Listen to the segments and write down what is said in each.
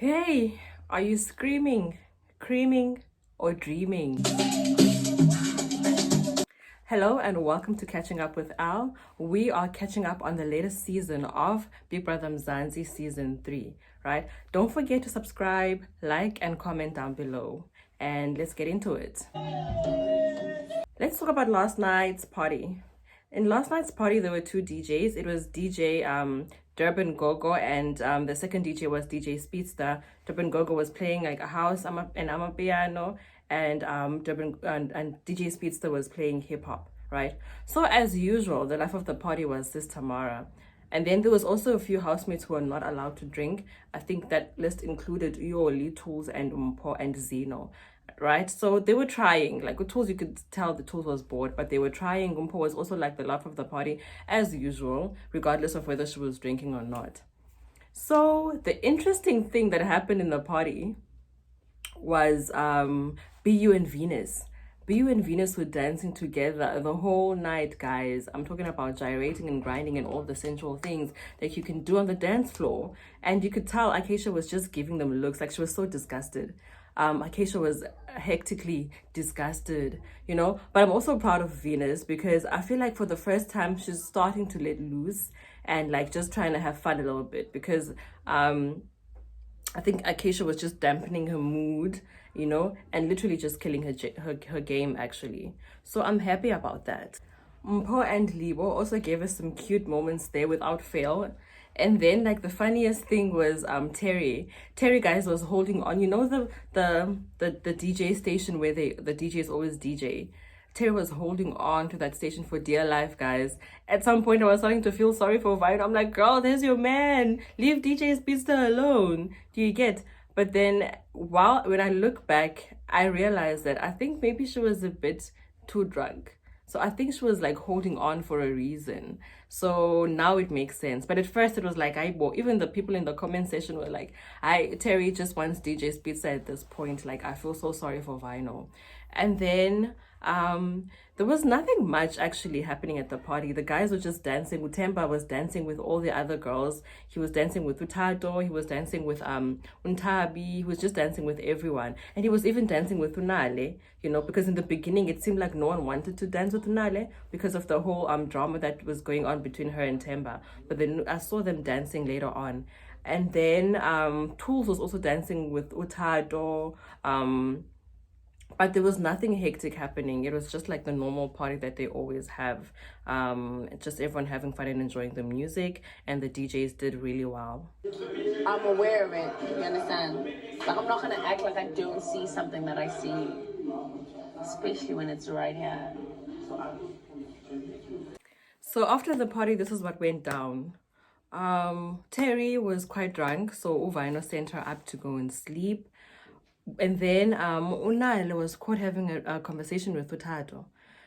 Hey, are you screaming, creaming, or dreaming? Hello and welcome to Catching Up with Al. We are catching up on the latest season of Big Brother Mzansi season 3, right? Don't forget to subscribe, like, and comment down below. And let's get into it. Let's talk about last night's party. In last night's party, there were two DJs. It was DJ Durban Gogo, and the second DJ was DJ Speedster. Durban Gogo was playing like a house and a piano, and and DJ Speedster was playing hip hop, right? So as usual, the life of the party was Sis Tamara. And then there was also a few housemates who were not allowed to drink. I think that list included Yoli, Thulz, and Umpo and Zeno, right? So they were trying. Like with Thulz, you could tell the Thulz was bored, but they were trying. Umpo was also like the life of the party, as usual, regardless of whether she was drinking or not. So the interesting thing that happened in the party was BU and Venus. BU and Venus were dancing together the whole night, guys. I'm talking about gyrating and grinding and all the sensual things that you can do on the dance floor. And you could tell Acacia was just giving them looks, like she was so disgusted. Acacia was hectically disgusted, you know. But I'm also proud of Venus because I feel like for the first time she's starting to let loose and like just trying to have fun a little bit because I think Acacia was just dampening her mood, you know, and literally just killing her game actually. So I'm happy about that. Mpo and Libo also gave us some cute moments there without fail. And then like the funniest thing was Terry. Terry, guys, was holding on. You know the DJ station where the DJs always DJ. Terry was holding on to that station for dear life, guys. At some point, I was starting to feel sorry for Vine. I'm like, girl, there's your man. Leave DJ Speedster alone. Do you get? But then, when I look back, I realized that I think maybe she was a bit too drunk. So I think she was like holding on for a reason. So now it makes sense. But at first it was like, even the people in the comment section were like, Terry just wants DJ Speedster at this point. Like, I feel so sorry for Vinyl. And then there was nothing much actually happening at the party. The guys were just dancing. Utemba was dancing with all the other girls. He was dancing with Utado. He was dancing with Nthabi. He was just dancing with everyone. And he was even dancing with Nale, you know, because in the beginning it seemed like no one wanted to dance with Nale because of the whole drama that was going on between her and Temba. But then I saw them dancing later on. And then Thulz was also dancing with Utado. But there was nothing hectic happening. It was just like the normal party that they always have. Just everyone having fun and enjoying the music, and the DJs did really well. I'm aware of it, you understand? Like, I'm not gonna act like I don't see something that I see, especially when it's right here. So after the party, this is what went down. Terry was quite drunk, so Uvino sent her up to go and sleep. And then Nale was caught having a conversation with Utado.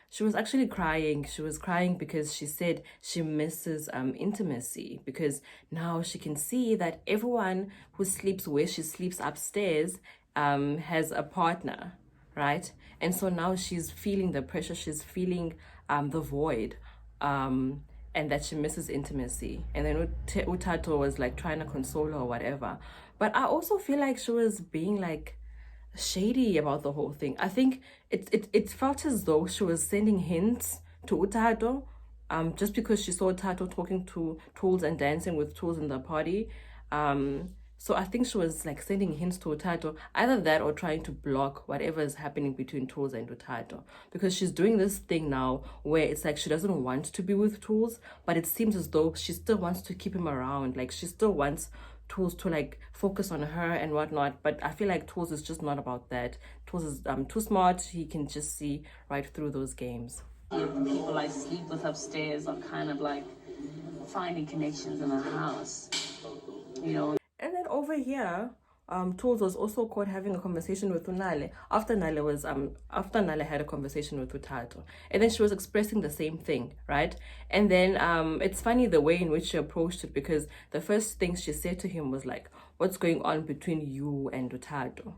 She was actually crying. She was crying because she said she misses intimacy, because now she can see that everyone who sleeps where she sleeps upstairs has a partner, right? And so now she's feeling the pressure, she's feeling the void, and that she misses intimacy. And then Utato was like trying to console her or whatever. But I also feel like she was being like shady about the whole thing. I think it felt as though she was sending hints to Utato, just because she saw Utato talking to Thulz and dancing with Thulz in the party. So I think she was like sending hints to Utato, either that or trying to block whatever is happening between Thulz and Utato, because she's doing this thing now where it's like she doesn't want to be with Thulz, but it seems as though she still wants to keep him around. Like she still wants Thulz to like focus on her and whatnot, but I feel like Thulz is just not about that. Thulz is too smart. He can just see right through those games. The people I sleep with upstairs are kind of like finding connections in the house, you know. And then over here, Thulz was also caught having a conversation with Nale after Nale had a conversation with Utato, and then she was expressing the same thing, right? And then it's funny the way in which she approached it, because the first thing she said to him was like, "What's going on between you and Utato?"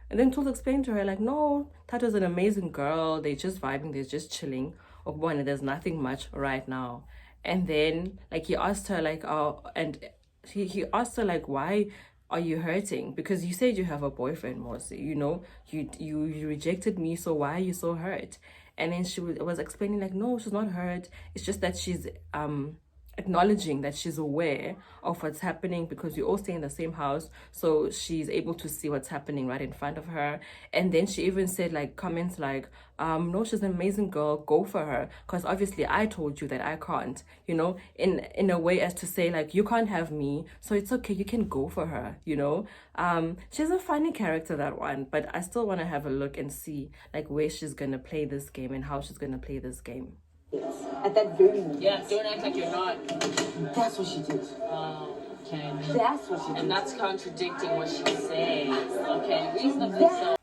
And then Thulz explained to her like, "No, Tato's an amazing girl. They're just vibing. They're just chilling. One, there's nothing much right now." And then like he asked her like, "Oh," and he asked her like, why are you hurting? Because you said you have a boyfriend, Mosi. You know, you rejected me, so why are you so hurt? And then she was explaining like, no, she's not hurt. It's just that she's acknowledging that she's aware of what's happening because we all stay in the same house, so she's able to see what's happening right in front of her. And then she even said like comments like, no, she's an amazing girl, go for her, because obviously I told you that I can't, you know, in a way as to say like, you can't have me, so it's okay, you can go for her, you know. She's a funny character, that one, but I still want to have a look and see like where she's gonna play this game and how she's gonna play this game. At that very moment. Yeah, don't act like you're not. That's what she did. Oh, okay. That's what she did. And that's contradicting what she says. Okay, reasonably so.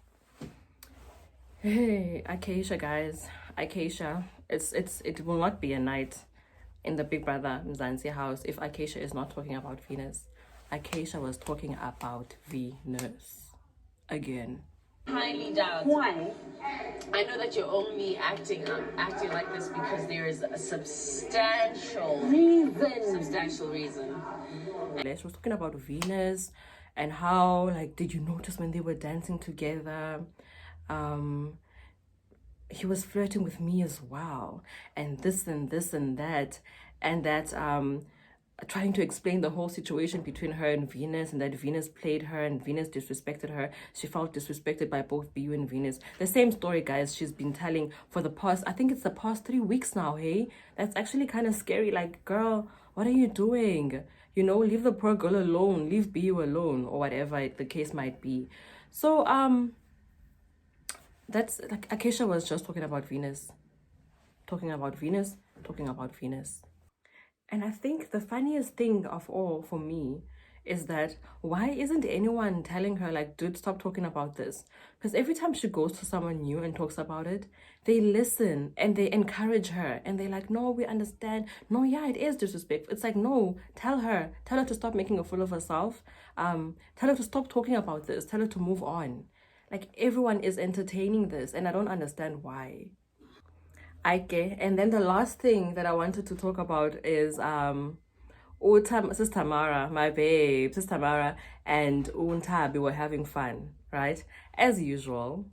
Hey, Acacia, guys. Acacia, it will not be a night in the Big Brother Mzansi house if Acacia is not talking about Venus. Acacia was talking about Venus again. Highly doubt. Why? I know that you're only acting like this because there is a substantial reason. She was talking about Venus and how, like, did you notice when they were dancing together? He was flirting with me as well, and this and this and that, and that trying to explain the whole situation between her and Venus, and that Venus played her and Venus disrespected her. She felt disrespected by both BU and Venus. The same story, guys, she's been telling for the past, I think it's the past 3 weeks now. Hey, that's actually kind of scary. Like, girl, what are you doing? You know, leave the poor girl alone, leave BU alone, or whatever the case might be. So that's like, Acacia was just talking about Venus. And I think the funniest thing of all for me is that why isn't anyone telling her like, dude, stop talking about this? Because every time she goes to someone new and talks about it, they listen and they encourage her and they're like, no, we understand. No, yeah, it is disrespectful. It's like, no, tell her to stop making a fool of herself. Tell her to stop talking about this. Tell her to move on. Like, everyone is entertaining this and I don't understand why. Okay, and then the last thing that I wanted to talk about is Sis Tamara, my babe, Sis Tamara and Nthabi were having fun, right? As usual.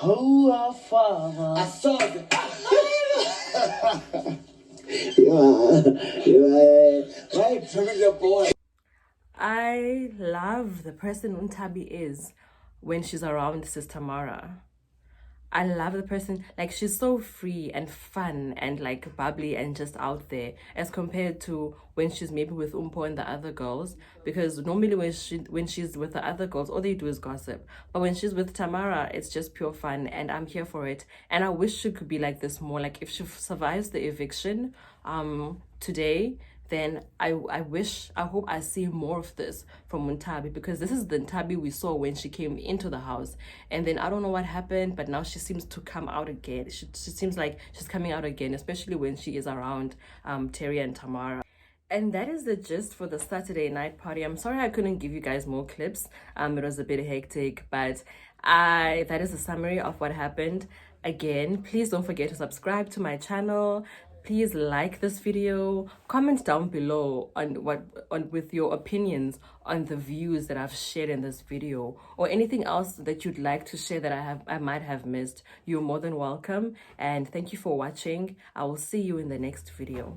Oh, our Father. I saw it. Right, turn your boy. I love the person Nthabi is when she's around Sis Tamara. I love the person, like, she's so free and fun and like bubbly and just out there, as compared to when she's maybe with Umpo and the other girls, because normally when she's with the other girls, all they do is gossip. But when she's with Tamara, it's just pure fun and I'm here for it. And I wish she could be like this more. Like, if she survives the eviction today, then I hope I see more of this from Nthabi, because this is the Nthabi we saw when she came into the house. And then I don't know what happened, but now she seems to come out again. She seems like she's coming out again, especially when she is around Terry and Tamara. And that is the gist for the Saturday night party. I'm sorry I couldn't give you guys more clips. It was a bit hectic, but that is a summary of what happened. Again, please don't forget to subscribe to my channel. Please like this video, comment down below with your opinions on the views that I've shared in this video, or anything else that you'd like to share that I might have missed. You're more than welcome, and thank you for watching. I will see you in the next video.